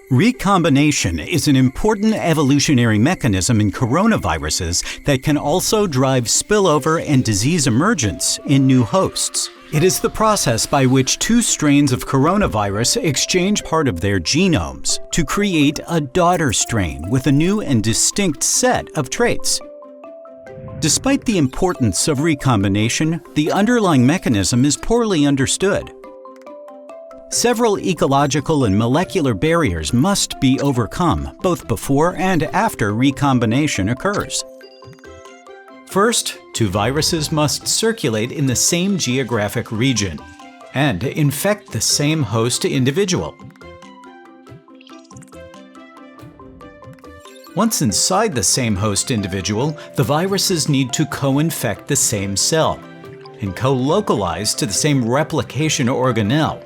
Recombination is an important evolutionary mechanism in coronaviruses that can also drive spillover and disease emergence in new hosts. It is the process by which two strains of coronavirus exchange part of their genomes to create a daughter strain with a new and distinct set of traits. Despite the importance of recombination, the underlying mechanism is poorly understood. Several ecological and molecular barriers must be overcome, both before and after recombination occurs. First, two viruses must circulate in the same geographic region and infect the same host individual. Once inside the same host individual, the viruses need to co-infect the same cell and co-localize to the same replication organelle,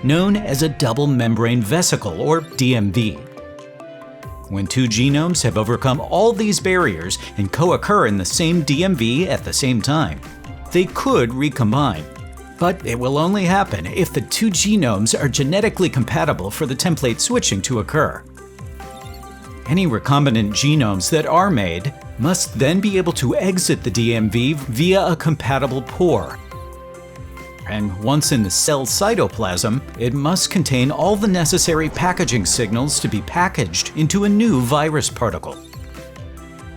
known as a double membrane vesicle, or DMV. When two genomes have overcome all these barriers and co-occur in the same DMV at the same time, they could recombine. But it will only happen if the two genomes are genetically compatible for the template switching to occur. Any recombinant genomes that are made must then be able to exit the DMV via a compatible pore. And once in the cell cytoplasm, it must contain all the necessary packaging signals to be packaged into a new virus particle.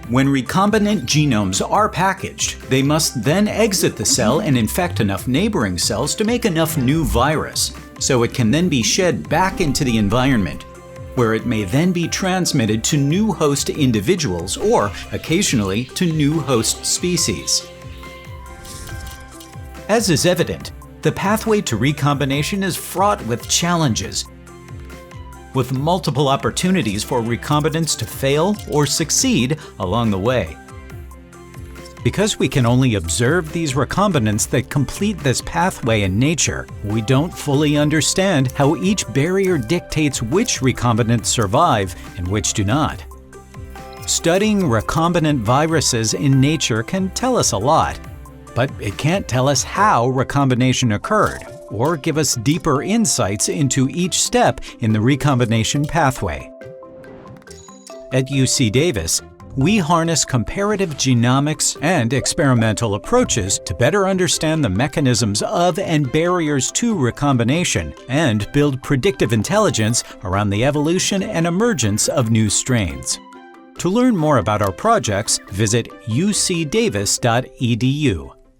When recombinant genomes are packaged, they must then exit the cell and infect enough neighboring cells to make enough new virus, so it can then be shed back into the environment, where it may then be transmitted to new host individuals or, occasionally, to new host species. As is evident, the pathway to recombination is fraught with challenges, with multiple opportunities for recombinants to fail or succeed along the way. Because we can only observe these recombinants that complete this pathway in nature, we don't fully understand how each barrier dictates which recombinants survive and which do not. Studying recombinant viruses in nature can tell us a lot, but it can't tell us how recombination occurred or give us deeper insights into each step in the recombination pathway. At UC Davis, we harness comparative genomics and experimental approaches to better understand the mechanisms of and barriers to recombination and build predictive intelligence around the evolution and emergence of new strains. To learn more about our projects, visit ucdavis.edu.